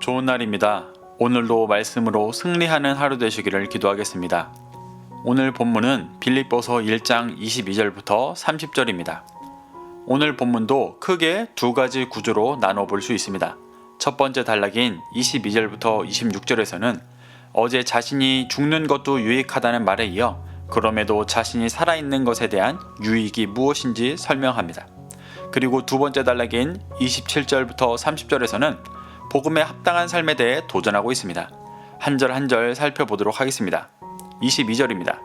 좋은 날입니다. 오늘도 말씀으로 승리하는 하루 되시기를 기도하겠습니다. 오늘 본문은 빌립보서 1장 22절부터 30절입니다. 오늘 본문도 크게 두 가지 구조로 나눠 볼 수 있습니다. 첫 번째 단락인 22절부터 26절에서는 어제 자신이 죽는 것도 유익하다는 말에 이어 그럼에도 자신이 살아있는 것에 대한 유익이 무엇인지 설명합니다. 그리고 두 번째 단락인 27절부터 30절에서는 복음에 합당한 삶에 대해 도전하고 있습니다. 한 절 한 절 살펴보도록 하겠습니다. 22절입니다.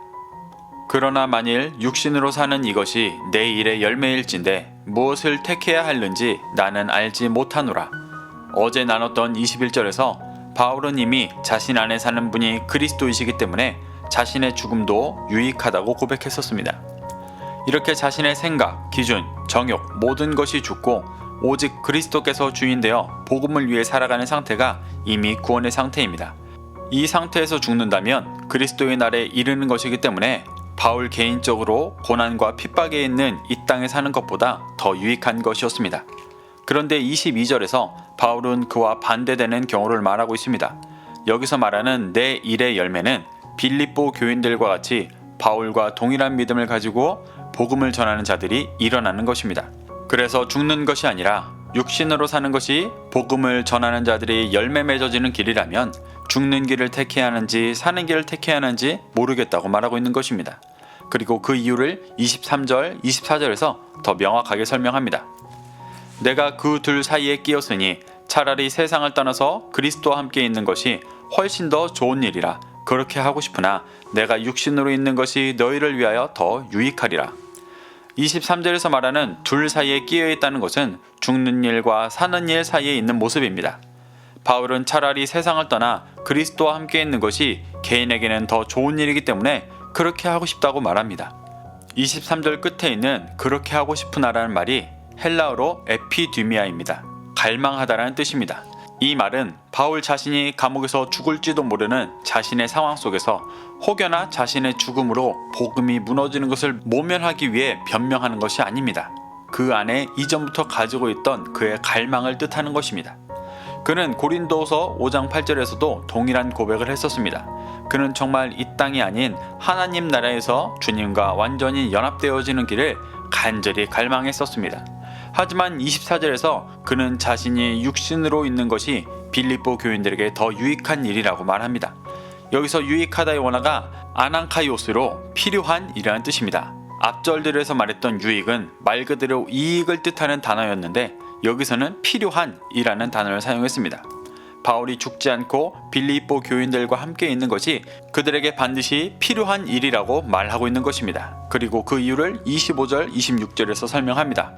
그러나 만일 육신으로 사는 이것이 내 일의 열매일진데 무엇을 택해야 할는지 나는 알지 못하노라. 어제 나눴던 21절에서 바울은 이미 자신 안에 사는 분이 그리스도이시기 때문에 자신의 죽음도 유익하다고 고백했었습니다. 이렇게 자신의 생각, 기준, 정욕 모든 것이 죽고 오직 그리스도께서 주인되어 복음을 위해 살아가는 상태가 이미 구원의 상태입니다. 이 상태에서 죽는다면 그리스도의 날에 이르는 것이기 때문에 바울 개인적으로 고난과 핍박에 있는 이 땅에 사는 것보다 더 유익한 것이었습니다. 그런데 22절에서 바울은 그와 반대되는 경우를 말하고 있습니다. 여기서 말하는 내 일의 열매는 빌립보 교인들과 같이 바울과 동일한 믿음을 가지고 복음을 전하는 자들이 일어나는 것입니다. 그래서 죽는 것이 아니라 육신으로 사는 것이 복음을 전하는 자들이 열매 맺어지는 길이라면 죽는 길을 택해야 하는지 사는 길을 택해야 하는지 모르겠다고 말하고 있는 것입니다. 그리고 그 이유를 23절, 24절에서 더 명확하게 설명합니다. 내가 그 둘 사이에 끼었으니 차라리 세상을 떠나서 그리스도와 함께 있는 것이 훨씬 더 좋은 일이라 그렇게 하고 싶으나 내가 육신으로 있는 것이 너희를 위하여 더 유익하리라. 23절에서 말하는 둘 사이에 끼어 있다는 것은 죽는 일과 사는 일 사이에 있는 모습입니다. 바울은 차라리 세상을 떠나 그리스도와 함께 있는 것이 개인에게는 더 좋은 일이기 때문에 그렇게 하고 싶다고 말합니다. 23절 끝에 있는 그렇게 하고 싶으나라는 말이 헬라어로 에피디미아입니다. 갈망하다라는 뜻입니다. 이 말은 바울 자신이 감옥에서 죽을지도 모르는 자신의 상황 속에서 혹여나 자신의 죽음으로 복음이 무너지는 것을 모면하기 위해 변명하는 것이 아닙니다. 그 안에 이전부터 가지고 있던 그의 갈망을 뜻하는 것입니다. 그는 고린도서 5장 8절에서도 동일한 고백을 했었습니다. 그는 정말 이 땅이 아닌 하나님 나라에서 주님과 완전히 연합되어지는 길을 간절히 갈망했었습니다. 하지만 24절에서 그는 자신이 육신으로 있는 것이 빌립보 교인들에게 더 유익한 일이라고 말합니다. 여기서 유익하다의 원어가 아난카이오스로 필요한 이라는 뜻입니다. 앞절들에서 말했던 유익은 말 그대로 이익을 뜻하는 단어였는데 여기서는 필요한 이라는 단어를 사용했습니다. 바울이 죽지 않고 빌립보 교인들과 함께 있는 것이 그들에게 반드시 필요한 일이라고 말하고 있는 것입니다. 그리고 그 이유를 25절, 26절에서 설명합니다.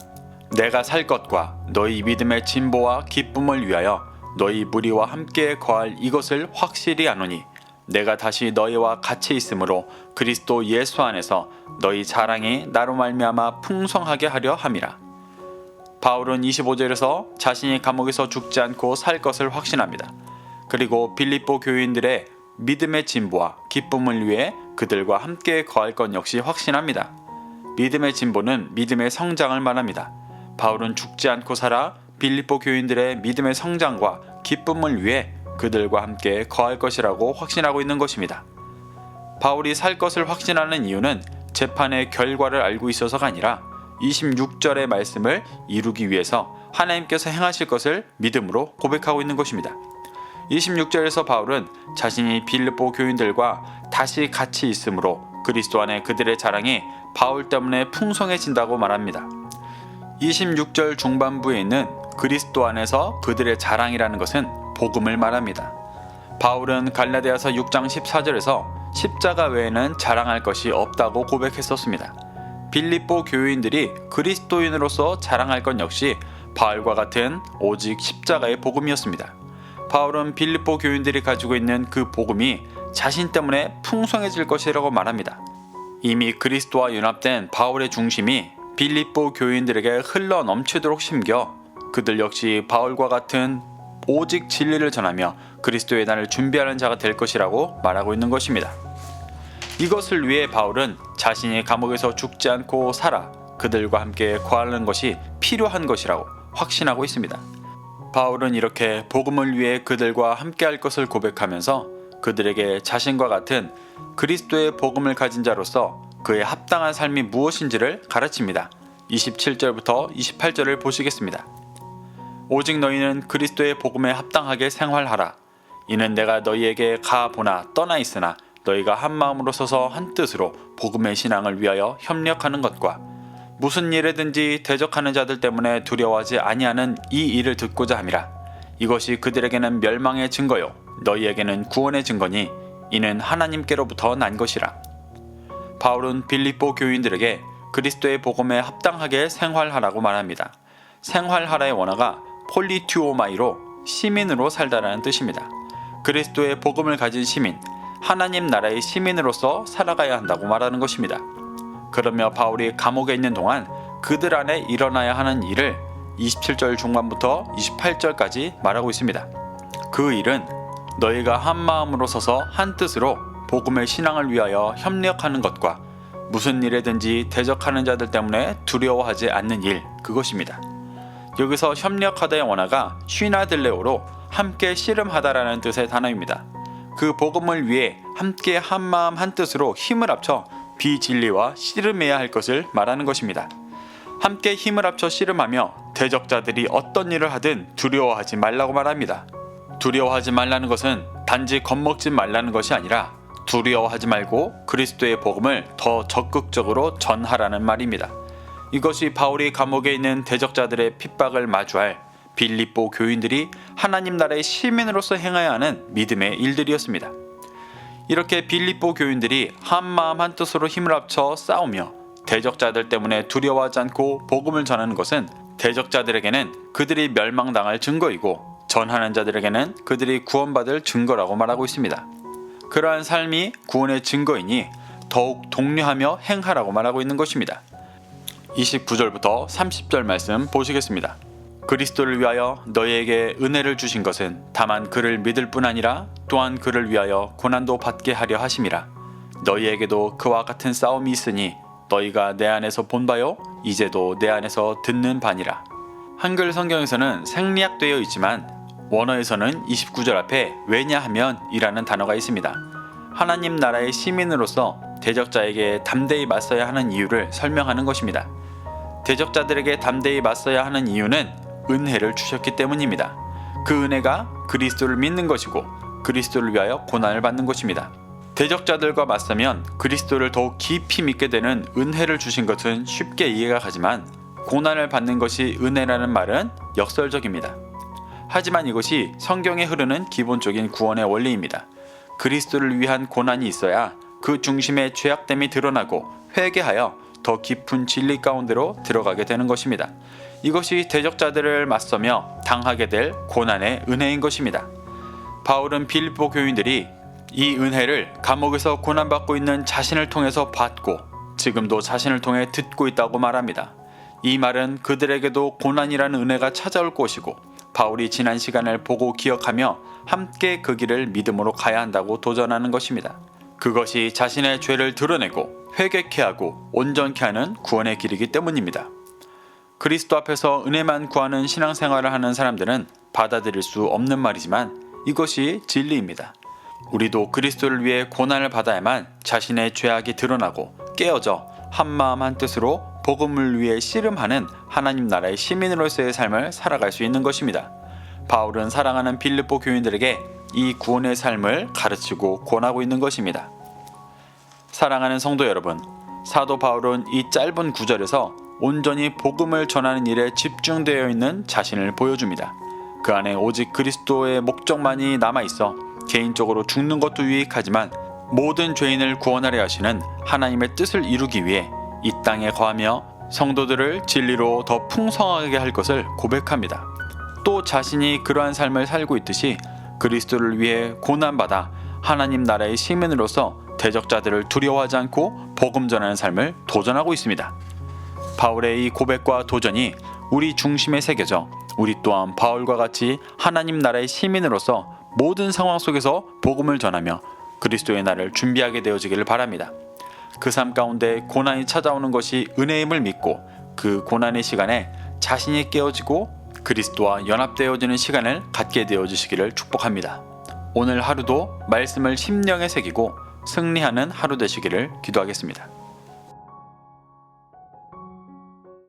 내가 살 것과 너희 믿음의 진보와 기쁨을 위하여 너희 무리와 함께 거할 이것을 확실히 아노니 내가 다시 너희와 같이 있으므로 그리스도 예수 안에서 너희 자랑이 나로 말미암아 풍성하게 하려 함이라. 바울은 25절에서 자신이 감옥에서 죽지 않고 살 것을 확신합니다. 그리고 빌립보 교인들의 믿음의 진보와 기쁨을 위해 그들과 함께 거할 것 역시 확신합니다. 믿음의 진보는 믿음의 성장을 말합니다. 바울은 죽지 않고 살아 빌립보 교인들의 믿음의 성장과 기쁨을 위해 그들과 함께 거할 것이라고 확신하고 있는 것입니다. 바울이 살 것을 확신하는 이유는 재판의 결과를 알고 있어서가 아니라 26절의 말씀을 이루기 위해서 하나님께서 행하실 것을 믿음으로 고백하고 있는 것입니다. 26절에서 바울은 자신이 빌립보 교인들과 다시 같이 있으므로 그리스도 안에 그들의 자랑이 바울 때문에 풍성해진다고 말합니다. 26절 중반부에 있는 그리스도 안에서 그들의 자랑이라는 것은 복음을 말합니다. 바울은 갈라디아서 6장 14절에서 십자가 외에는 자랑할 것이 없다고 고백했었습니다. 빌립보 교인들이 그리스도인으로서 자랑할 것 역시 바울과 같은 오직 십자가의 복음이었습니다. 바울은 빌립보 교인들이 가지고 있는 그 복음이 자신 때문에 풍성해질 것이라고 말합니다. 이미 그리스도와 연합된 바울의 중심이 빌립보 교인들에게 흘러 넘치도록 심겨 그들 역시 바울과 같은 오직 진리를 전하며 그리스도의 날을 준비하는 자가 될 것이라고 말하고 있는 것입니다. 이것을 위해 바울은 자신이 감옥에서 죽지 않고 살아 그들과 함께 거하는 것이 필요한 것이라고 확신하고 있습니다. 바울은 이렇게 복음을 위해 그들과 함께할 것을 고백하면서 그들에게 자신과 같은 그리스도의 복음을 가진 자로서 그의 합당한 삶이 무엇인지를 가르칩니다. 27절부터 28절을 보시겠습니다. 오직 너희는 그리스도의 복음에 합당하게 생활하라. 이는 내가 너희에게 가보나 떠나 있으나 너희가 한 마음으로 서서 한 뜻으로 복음의 신앙을 위하여 협력하는 것과 무슨 일에든지 대적하는 자들 때문에 두려워하지 아니하는 이 일을 듣고자 함이라. 이것이 그들에게는 멸망의 증거요 너희에게는 구원의 증거니 이는 하나님께로부터 난 것이라. 바울은 빌립보 교인들에게 그리스도의 복음에 합당하게 생활하라고 말합니다. 생활하라의 원어가 폴리튜오마이로 시민으로 살다라는 뜻입니다. 그리스도의 복음을 가진 시민, 하나님 나라의 시민으로서 살아가야 한다고 말하는 것입니다. 그러며 바울이 감옥에 있는 동안 그들 안에 일어나야 하는 일을 27절 중반부터 28절까지 말하고 있습니다. 그 일은 너희가 한 마음으로 서서 한 뜻으로 복음의 신앙을 위하여 협력하는 것과 무슨 일에든지 대적하는 자들 때문에 두려워하지 않는 일, 그것입니다. 여기서 협력하다의 원어가 쉬나들레오로 함께 씨름하다라는 뜻의 단어입니다. 그 복음을 위해 함께 한 마음 한 뜻으로 힘을 합쳐 비진리와 씨름해야 할 것을 말하는 것입니다. 함께 힘을 합쳐 씨름하며 대적자들이 어떤 일을 하든 두려워하지 말라고 말합니다. 두려워하지 말라는 것은 단지 겁먹지 말라는 것이 아니라 두려워하지 말고 그리스도의 복음을 더 적극적으로 전하라는 말입니다. 이것이 바울이 감옥에 있는 대적자들의 핍박을 마주할 빌립보 교인들이 하나님 나라의 시민으로서 행해야 하는 믿음의 일들이었습니다. 이렇게 빌립보 교인들이 한 마음 한 뜻으로 힘을 합쳐 싸우며 대적자들 때문에 두려워하지 않고 복음을 전하는 것은 대적자들에게는 그들이 멸망당할 증거이고 전하는 자들에게는 그들이 구원받을 증거라고 말하고 있습니다. 그러한 삶이 구원의 증거이니 더욱 독려하며 행하라고 말하고 있는 것입니다. 29절부터 30절 말씀 보시겠습니다. 그리스도를 위하여 너희에게 은혜를 주신 것은 다만 그를 믿을 뿐 아니라 또한 그를 위하여 고난도 받게 하려 하심이라. 너희에게도 그와 같은 싸움이 있으니 너희가 내 안에서 본 바요 이제도 내 안에서 듣는 바니라. 한글 성경에서는 생략되어 있지만 원어에서는 29절 앞에 왜냐하면 이라는 단어가 있습니다. 하나님 나라의 시민으로서 대적자에게 담대히 맞서야 하는 이유를 설명하는 것입니다. 대적자들에게 담대히 맞서야 하는 이유는 은혜를 주셨기 때문입니다. 그 은혜가 그리스도를 믿는 것이고 그리스도를 위하여 고난을 받는 것입니다. 대적자들과 맞서면 그리스도를 더욱 깊이 믿게 되는 은혜를 주신 것은 쉽게 이해가 가지만 고난을 받는 것이 은혜라는 말은 역설적입니다. 하지만 이것이 성경에 흐르는 기본적인 구원의 원리입니다. 그리스도를 위한 고난이 있어야 그 중심의 죄악됨이 드러나고 회개하여 더 깊은 진리 가운데로 들어가게 되는 것입니다. 이것이 대적자들을 맞서며 당하게 될 고난의 은혜인 것입니다. 바울은 빌립보 교인들이 이 은혜를 감옥에서 고난받고 있는 자신을 통해서 받고 지금도 자신을 통해 듣고 있다고 말합니다. 이 말은 그들에게도 고난이라는 은혜가 찾아올 것이고 바울이 지난 시간을 보고 기억하며 함께 그 길을 믿음으로 가야 한다고 도전하는 것입니다. 그것이 자신의 죄를 드러내고 회개케 하고 온전케 하는 구원의 길이기 때문입니다. 그리스도 앞에서 은혜만 구하는 신앙생활을 하는 사람들은 받아들일 수 없는 말이지만 이것이 진리입니다. 우리도 그리스도를 위해 고난을 받아야만 자신의 죄악이 드러나고 깨어져 한마음 한뜻으로 복음을 위해 씨름하는 하나님 나라의 시민으로서의 삶을 살아갈 수 있는 것입니다. 바울은 사랑하는 빌립보 교인들에게 이 구원의 삶을 가르치고 권하고 있는 것입니다. 사랑하는 성도 여러분, 사도 바울은 이 짧은 구절에서 온전히 복음을 전하는 일에 집중되어 있는 자신을 보여줍니다. 그 안에 오직 그리스도의 목적만이 남아있어 개인적으로 죽는 것도 유익하지만 모든 죄인을 구원하려 하시는 하나님의 뜻을 이루기 위해 이 땅에 거하며 성도들을 진리로 더 풍성하게 할 것을 고백합니다. 또 자신이 그러한 삶을 살고 있듯이 그리스도를 위해 고난받아 하나님 나라의 시민으로서 대적자들을 두려워하지 않고 복음 전하는 삶을 도전하고 있습니다. 바울의 이 고백과 도전이 우리 중심에 새겨져 우리 또한 바울과 같이 하나님 나라의 시민으로서 모든 상황 속에서 복음을 전하며 그리스도의 날을 준비하게 되어지기를 바랍니다. 그 삶 가운데 고난이 찾아오는 것이 은혜임을 믿고 그 고난의 시간에 자신이 깨어지고 그리스도와 연합되어지는 시간을 갖게 되어 주시기를 축복합니다. 오늘 하루도 말씀을 심령에 새기고 승리하는 하루 되시기를 기도하겠습니다.